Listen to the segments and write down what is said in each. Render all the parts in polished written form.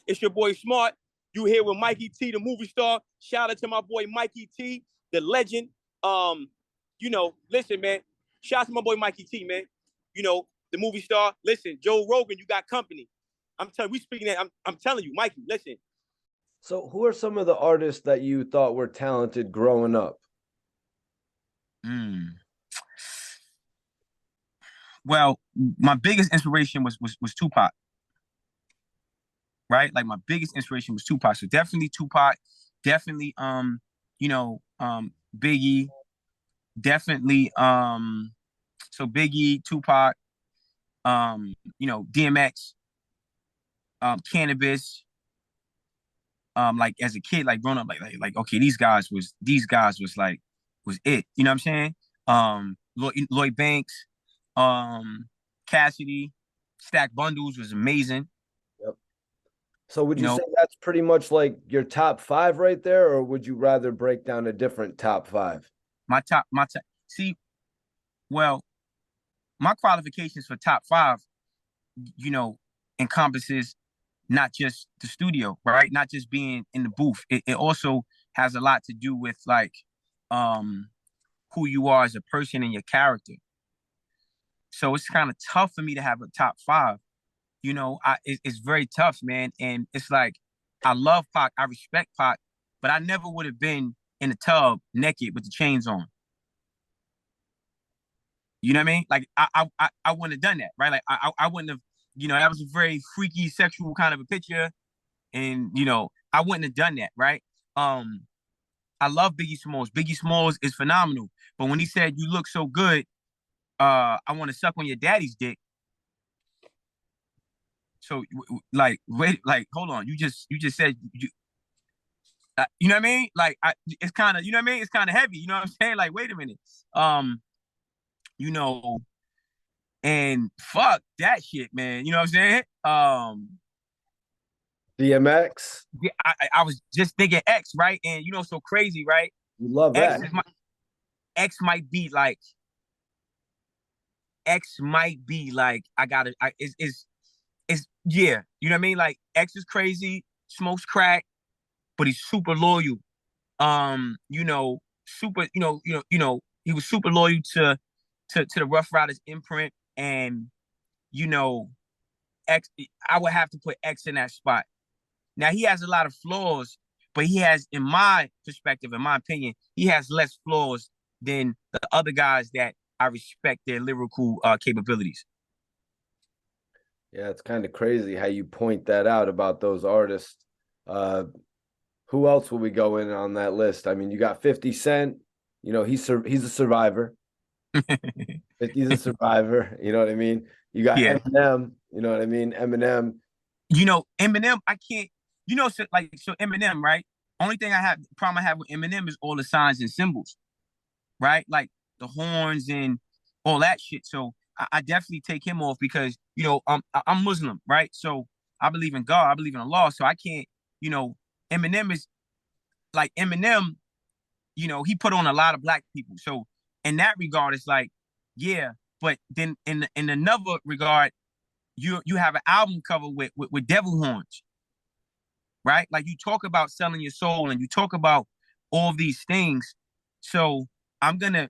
It's your boy Smart. You here with Mikey T, the movie star. Shout out to my boy Mikey T, the legend. Listen, man. Shout out to my boy Mikey T, man. The movie star. Listen, Joe Rogan, you got company. I'm telling we speaking that. I'm telling you, Mikey, listen. So who are some of the artists that you thought were talented growing up? Well, my biggest inspiration was Tupac. Right? Like my biggest inspiration was Tupac. So definitely Tupac, definitely Biggie, definitely so Biggie, Tupac, DMX, Cannabis. Like as a kid, like growing up, like okay, these guys was it. You know what I'm saying? Lloyd Banks, Cassidy, Stack Bundles was amazing. Yep. So would you say that's pretty much like your top 5 right there, or would you rather break down a different top 5? My top. See, well, my qualifications for top 5, encompasses not just the studio, right? Not just being in the booth. It also has a lot to do with like who you are as a person and your character. So it's kind of tough for me to have a top 5. It's very tough, man. And it's like I love Pac, I respect Pac, but I never would have been in the tub naked with the chains on. You know what I mean? Like I wouldn't have done that, right? Like I wouldn't have, that was a very freaky, sexual kind of a picture, and I wouldn't have done that, right? I love Biggie Smalls. Biggie Smalls is phenomenal, but when he said "You look so good," I want to suck on your daddy's dick. So like, wait, like, hold on. You just said you know what I mean? Like, it's kind of, you know what I mean? It's kind of heavy. You know what I'm saying? Like, wait a minute. And fuck that shit, man. You know what I'm saying? DMX. Yeah, I was just thinking X, right? And so crazy, right? You love X that. X might be like I gotta. It's yeah. You know what I mean? Like X is crazy, smokes crack, but he's super loyal. Super. He was super loyal to the Rough Riders imprint, and X. I would have to put X in that spot. Now he has a lot of flaws, but he has, in my perspective, in my opinion, he has less flaws than the other guys that I respect their lyrical capabilities. Yeah, it's kind of crazy how you point that out about those artists. Who else will we go in on that list? I mean, you got 50 Cent. He's a survivor. He's a survivor. You know what I mean? You got Eminem. You know what I mean? Eminem. Eminem, I can't. So Eminem, right? Only problem I have with Eminem is all the signs and symbols, right? Like the horns and all that shit. So I definitely take him off because I'm Muslim, right? So I believe in God, I believe in Allah. So I can't, Eminem is like Eminem. He put on a lot of black people. So in that regard, it's like, yeah. But then in another regard, you have an album cover with devil horns. Right? Like you talk about selling your soul and you talk about all of these things. So I'm gonna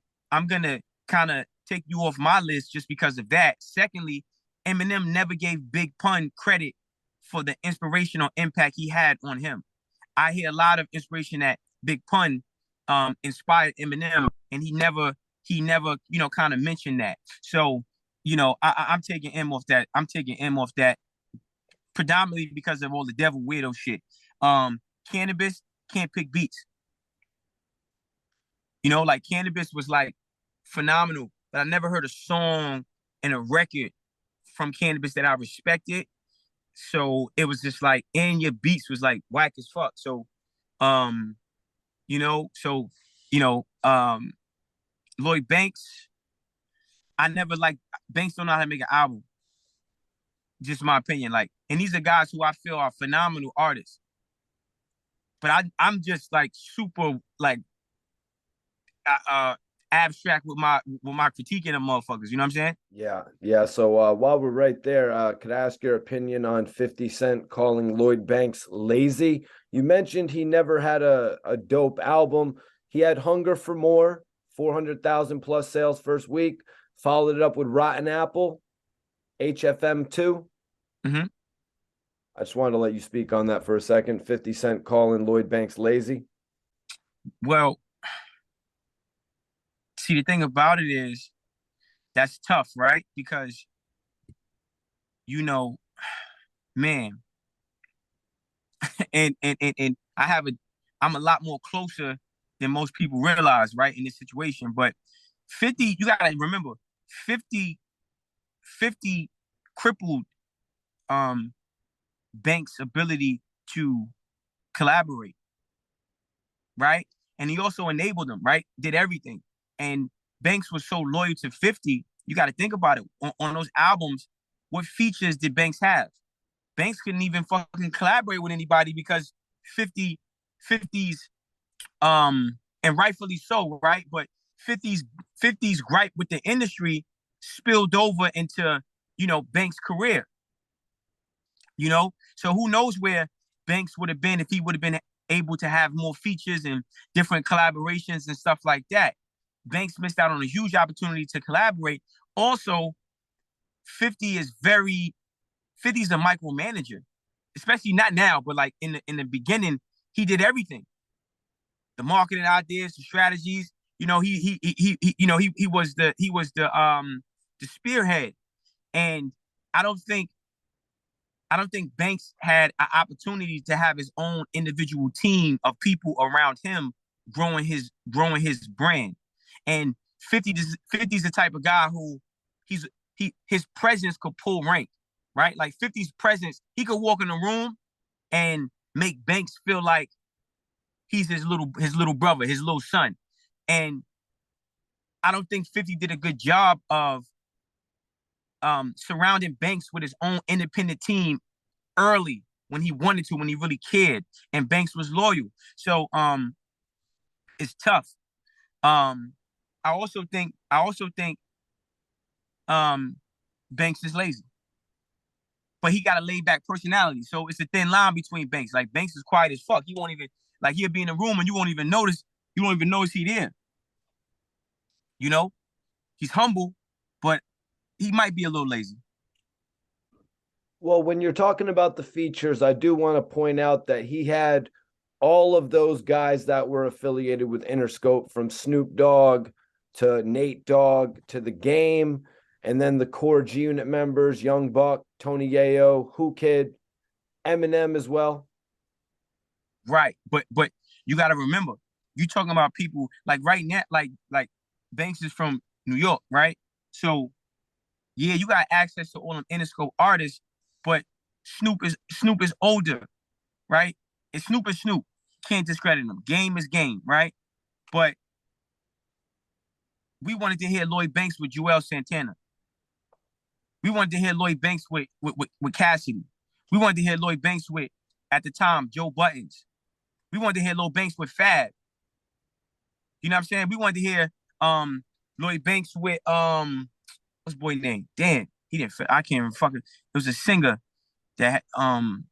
kind of take you off my list just because of that. Secondly, Eminem never gave Big Pun credit for the inspirational impact he had on him. I hear a lot of inspiration that Big Pun inspired Eminem, and he never kind of mentioned that. So I'm taking him off that. Predominantly because of all the devil weirdo shit. Cannabis can't pick beats. Like Cannabis was like phenomenal, but I never heard a song and a record from Cannabis that I respected. So it was just like, and your beats was like whack as fuck. So, Lloyd Banks, I never like Banks don't know how to make an album. Just my opinion. Like, and these are guys who I feel are phenomenal artists. But I'm just like super like abstract with my critiquing of motherfuckers. You know what I'm saying? Yeah. So while we're right there, could I ask your opinion on 50 Cent calling Lloyd Banks lazy? You mentioned he never had a dope album. He had Hunger for More, 400,000 plus sales first week. Followed it up with Rotten Apple, HFM2. Mm-hmm. I just wanted to let you speak on that for a second. 50 Cent calling Lloyd Banks lazy. Well, see, the thing about it is that's tough, right? Because, you know, man, and I'm a lot more closer than most people realize, right, in this situation. But 50, you gotta remember, 50 crippled Banks' ability to collaborate, right? And he also enabled them, right? Did everything. And Banks was so loyal to 50. You got to think about it. On those albums, what features did Banks have? Banks couldn't even fucking collaborate with anybody because 50's and rightfully so, right? But 50's gripe with the industry spilled over into, Banks' career. So who knows where Banks would have been if he would have been able to have more features and different collaborations and stuff like that. Banks missed out on a huge opportunity to collaborate. Also, 50's a micromanager, especially not now, but like in the beginning, he did everything. The marketing ideas, the strategies. He was the spearhead, and I don't think Banks had an opportunity to have his own individual team of people around him growing his brand. And 50's the type of guy who his presence could pull rank, right? Like 50's presence, he could walk in the room and make Banks feel like he's his little brother, his little son. And I don't think 50 did a good job of surrounding Banks with his own independent team early when he wanted to, when he really cared, and Banks was loyal. So it's tough. I also think Banks is lazy, but he got a laid back personality. So it's a thin line between Banks. Like Banks is quiet as fuck. He won't even he'll be in a room and you won't even notice. You won't even notice he there. He's humble, but he might be a little lazy. Well, when you're talking about the features, I do want to point out that he had all of those guys that were affiliated with Interscope, from Snoop Dogg to Nate Dogg to The Game, and then the core G Unit members, Young Buck, Tony Yayo, Who Kid, Eminem as well. Right, but you got to remember, you talking about people like right now, like Banks is from New York, right? So yeah, you got access to all them Interscope artists, but Snoop is older, right? And Snoop is Snoop. Can't discredit him. Game is game, right? But we wanted to hear Lloyd Banks with Joel Santana. We wanted to hear Lloyd Banks with Cassidy. We wanted to hear Lloyd Banks with, at the time, Joe Buttons. We wanted to hear Lloyd Banks with Fab. You know what I'm saying? We wanted to hear Lloyd Banks with what's the boy name? Damn, he didn't. I can't even fucking. It was a singer that damn,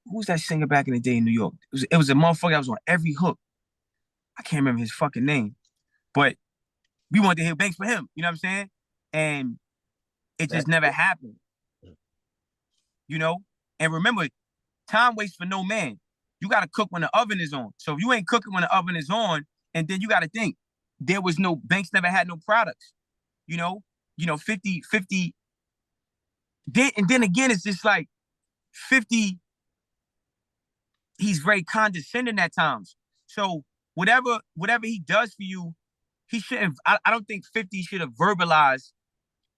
who was that singer back in the day in New York? It was a motherfucker that was on every hook. I can't remember his fucking name, but we wanted to hear Banks for him. You know what I'm saying? And it just never happened. And remember, time waits for no man. You got to cook when the oven is on. So if you ain't cooking when the oven is on, and then you got to think, there was no, Banks never had no products. 50. And then again, it's just like 50, he's very condescending at times. So whatever he does for you, he shouldn't, I don't think 50 should have verbalized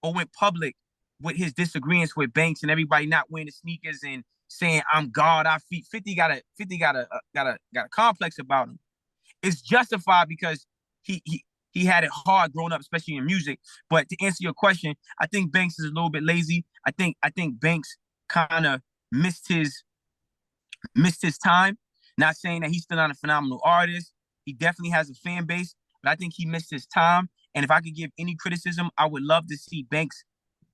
or went public with his disagreements with Banks and everybody not wearing the sneakers and saying I'm God, I feet. 50 got a complex about him. It's justified because he had it hard growing up, especially in music. But to answer your question, I think Banks is a little bit lazy. I think Banks kind of missed his time. Not saying that he's still not a phenomenal artist. He definitely has a fan base. but I think he missed his time. And if I could give any criticism, I would love to see Banks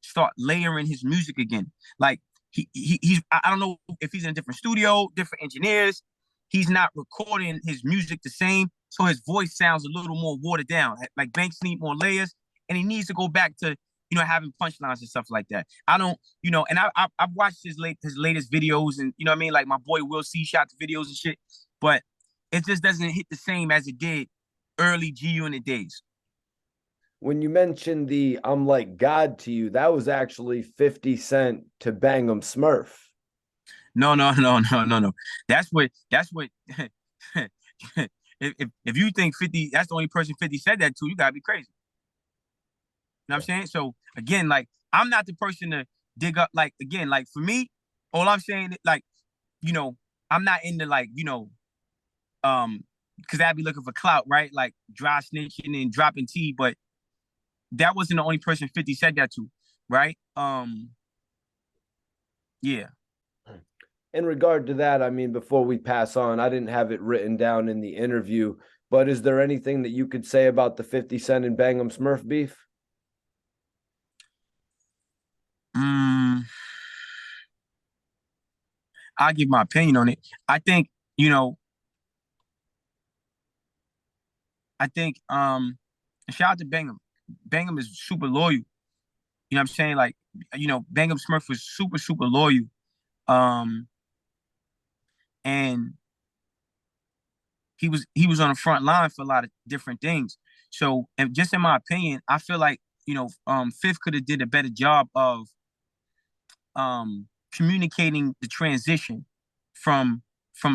start layering his music again. Like he's I don't know if he's in a different studio, different engineers. He's not recording his music the same, so his voice sounds a little more watered down. Like Banks need more layers, and he needs to go back to having punchlines and stuff like that. I don't, and I've watched his latest videos, and what I mean, like my boy Will C shot the videos and shit, but it just doesn't hit the same as it did early G Unit days. When you mentioned the "I'm like God to you," that was actually 50 Cent to Bang 'em Smurf. No. That's what if you think 50, that's the only person 50 said that to, you gotta be crazy. You know what I'm saying? So again, like I'm not the person to dig up, like again, like for me, all I'm saying, like, I'm not into like, because I'd be looking for clout, right? Like dry snitching and dropping tea, but that wasn't the only person 50 said that to, right? Yeah. In regard to that, I mean, before we pass on, I didn't have it written down in the interview, but is there anything that you could say about the 50 Cent and Bang 'em Smurf beef? I'll give my opinion on it. I think, shout out to Bangham. Bangham is super loyal. You know what I'm saying? Like, Bangham Smurf was super, super loyal. And he was on the front line for a lot of different things. So, and just in my opinion, I feel like, Fifth could have did a better job of communicating the transition from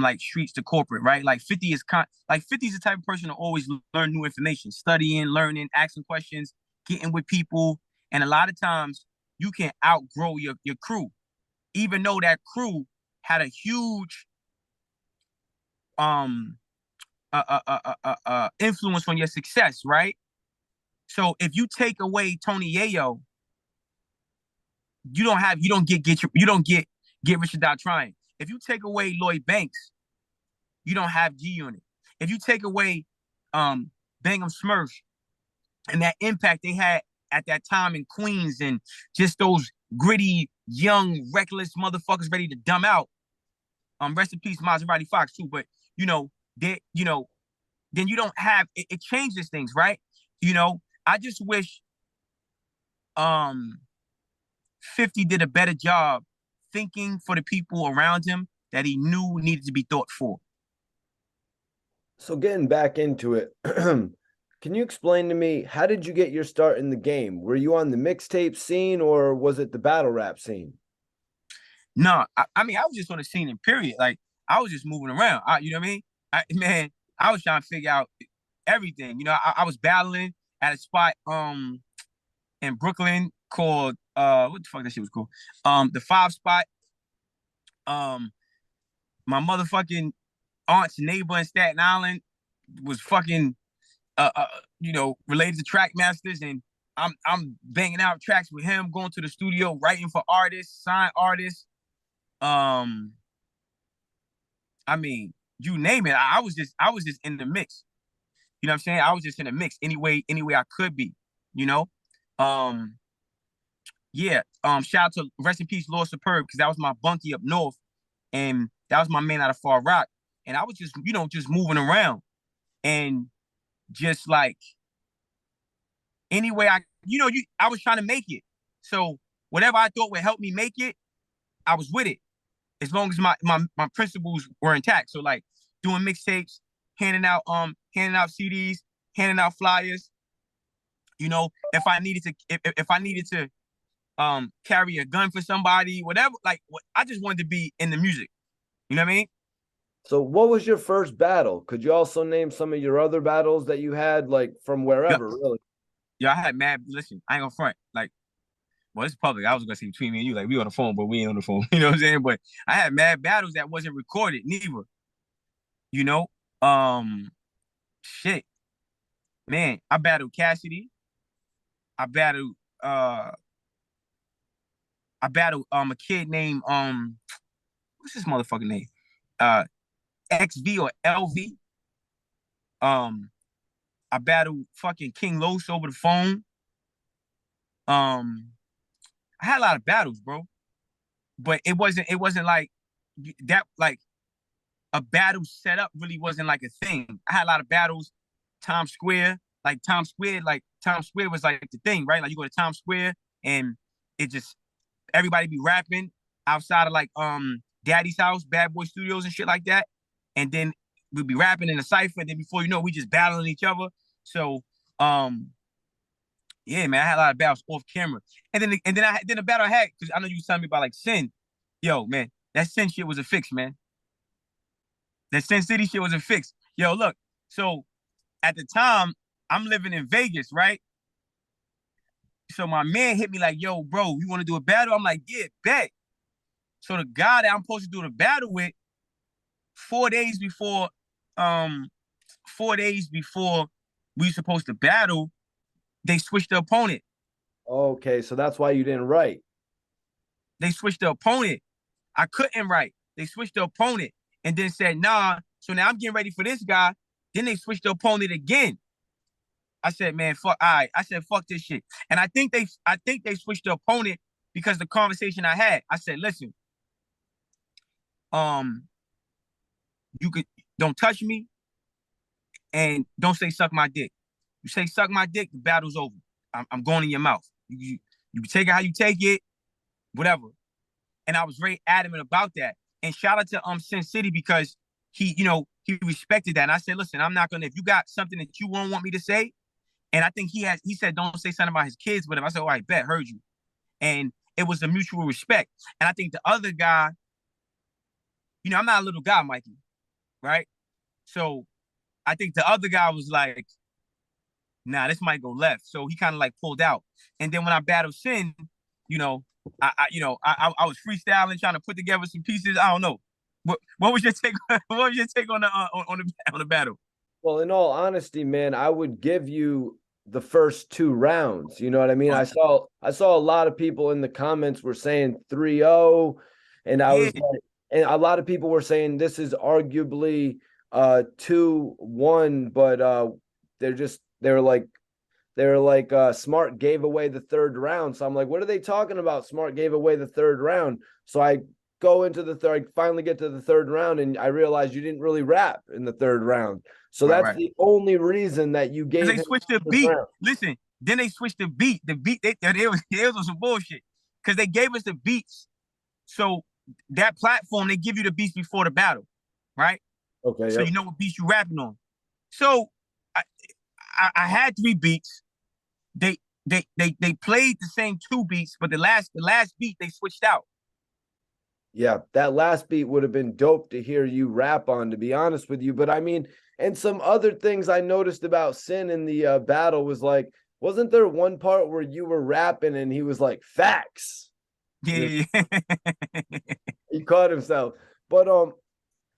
like streets to corporate, right? Like 50 is the type of person to always learn new information, studying, learning, asking questions, getting with people. And a lot of times you can outgrow your crew, even though that crew had a huge influence on your success, right? So if you take away Tony Yayo, you don't get rich without trying. If you take away Lloyd Banks, you don't have G Unit. If you take away Bang 'em Smurf and that impact they had at that time in Queens and just those gritty, young, reckless motherfuckers ready to dumb out. Rest in peace, Maserati Fox too. But then you don't have it changes things, right? I just wish 50 did a better job thinking for the people around him that he knew needed to be thought for. So getting back into it, can you explain to me, how did you get your start in the game? Were you on the mixtape scene or was it the battle rap scene? No, I mean, I was just on the scene in period. Like, I was just moving around. You know what I mean? I was trying to figure out everything. I was battling at a spot in Brooklyn called what the fuck that shit was called? The 5 spot. My motherfucking aunt's neighbor in Staten Island was fucking related to track masters, and I'm banging out tracks with him, going to the studio, writing for artists, sign artists. I mean, you name it. I was just in the mix. You know what I'm saying? I was just in the mix any way I could be, you know? Yeah. Shout out to rest in peace, Lord Superb, because that was my bunkie up north, and that was my man out of Far Rock. And I was just, just moving around and just like anyway, I was trying to make it. So whatever I thought would help me make it, I was with it. As long as my principles were intact. So like doing mixtapes, handing out CDs, handing out flyers. If I needed to carry a gun for somebody, whatever, I just wanted to be in the music. You know what I mean? So what was your first battle? Could you also name some of your other battles that you had, like from wherever, really? Yeah, I had listen, I ain't gonna front. Like, well, it's public. I was gonna say between me and you, like we on the phone, but we ain't on the phone. You know what I'm saying? But I had mad battles that wasn't recorded, neither. Shit. Man, I battled Cassidy. I battled a kid named what's his motherfucking name? XV or LV. I battled fucking King Los over the phone. I had a lot of battles, bro, but it wasn't like that. Like a battle setup really wasn't like a thing. I had a lot of battles, Times Square, like Times Square was like the thing, right? Like you go to Times Square and it just everybody be rapping outside of like Daddy's house, Bad Boy Studios and shit like that. And then we'd be rapping in a cypher, and then before you know, we just battling each other. So yeah, man, I had a lot of battles off camera. And then the battle I had, because I know you was telling me about like Sin. Yo, man, that Sin shit was a fix, man. That Sin City shit was a fix. Yo, look, so at the time, I'm living in Vegas, right? So my man hit me like, yo, bro, you want to do a battle? I'm like, yeah, bet. So the guy that I'm supposed to do the battle with, 4 days before, 4 days before we supposed to battle, they switched the opponent. Okay, so that's why you didn't write. They switched the opponent. I couldn't write. They switched the opponent and then said, nah. So now I'm getting ready for this guy. Then they switched the opponent again. I said, man, fuck. All right. I said, fuck this shit. And I think they switched the opponent because the conversation I had. I said, listen, you don't touch me and don't say suck my dick. You say suck my dick, the battle's over. I'm going in your mouth. You take it how you take it, whatever. And I was very adamant about that. And shout out to Sin City because he respected that. And I said, listen, I'm not gonna, if you got something that you won't want me to say, and I think he said don't say something about his kids, but if I said, all right, bet, heard you. And it was a mutual respect. And I think the other guy, I'm not a little guy, Mikey, right? So I think the other guy was like, nah, this might go left. So he kind of like pulled out. And then when I battled Sin, I was freestyling, trying to put together some pieces. I don't know. What was your take? What was your take on the battle? Well, in all honesty, man, I would give you the first 2 rounds. You know what I mean? I saw a lot of people in the comments were saying 3-0, and I was like, and a lot of people were saying this is arguably 2-1, but they were like Smart gave away the 3rd round. So I'm like, what are they talking about? Smart gave away the 3rd round. So I go into the third, I finally get to the 3rd round, and I realized you didn't really rap in the 3rd round. So that's the only reason that you gave. They switched the beat. Listen, then they switched the beat. The beat they was on some bullshit because they gave us the beats. So that platform, they give you the beats before the battle, right? Okay. So you know what beats you rapping on. So I had 3 beats. They played the same 2 beats, but the last beat they switched out. Yeah, that last beat would have been dope to hear you rap on, to be honest with you. But I mean, and some other things I noticed about Sin in the battle was like, wasn't there one part where you were rapping and he was like, facts? Yeah. He caught himself. But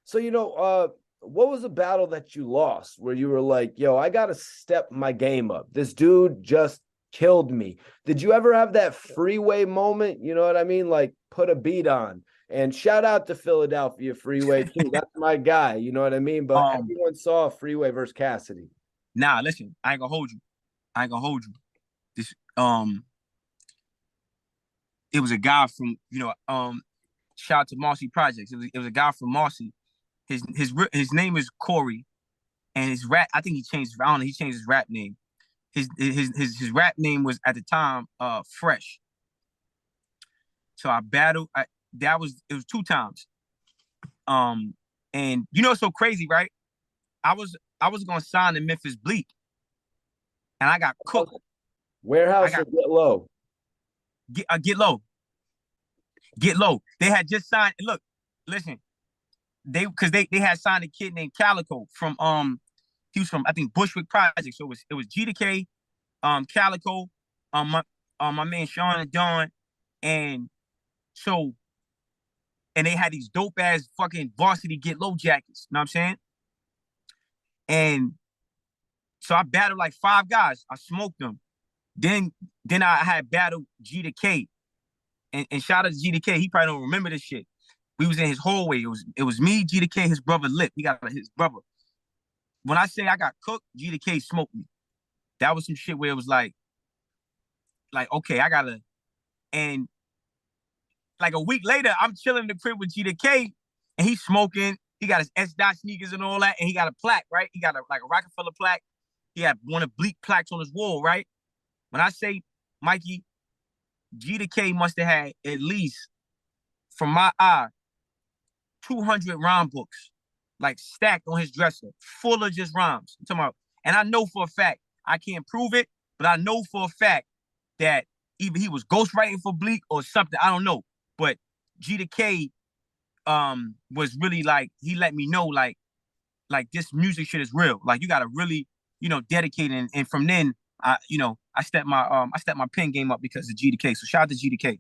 so what was a battle that you lost where you were like, yo, I gotta step my game up? This dude just killed me. Did you ever have that Freeway moment? You know what I mean? Like put a beat on. And shout out to Philadelphia Freeway too. That's my guy. You know what I mean? But everyone saw Freeway versus Cassidy. Nah, listen, I ain't gonna hold you. This it was a guy from shout out to Marcy Projects. It was a guy from Marcy. His name is Corey, and his rap, I think he changed. I don't know. He changed his rap name. His rap name was at the time Fresh. So I battled. It was 2 times. And it's so crazy, right? I was gonna sign to Memphis Bleak, and I got cooked. Warehouse or Get Low? Get Low. Get Low. They had just signed. Look, listen. They had signed a kid named Calico from he was from I think Bushwick Project. So it was G to K, Calico, my man Sean and Don, and they had these dope ass fucking varsity Get Low jackets. You know what I'm saying? And so I battled like 5 guys. I smoked them. Then I had battled G to K, and shout out to G to K. He probably don't remember this shit. We was in his hallway. It was me, G to K, his brother Lip. He got his brother. when I say I got cooked, G to K smoked me. That was some shit where it was like okay, I gotta. And like a week later, I'm chilling in the crib with G to K, and he's smoking. He got his S dot sneakers and all that, and he got a plaque, right? He got a Rockefeller plaque. He had one of Bleak plaques on his wall, right? When I say Mikey, G to K must have had at least, from my eye, 200 rhyme books, like stacked on his dresser, full of just rhymes. I'm talking about, and I know for a fact, I can't prove it, but I know for a fact that either he was ghostwriting for Bleak or something. I don't know. But G to K was really like, he let me know like this music shit is real. Like you gotta really, dedicate, and from then I stepped my pen game up because of G to K. So shout out to G to K.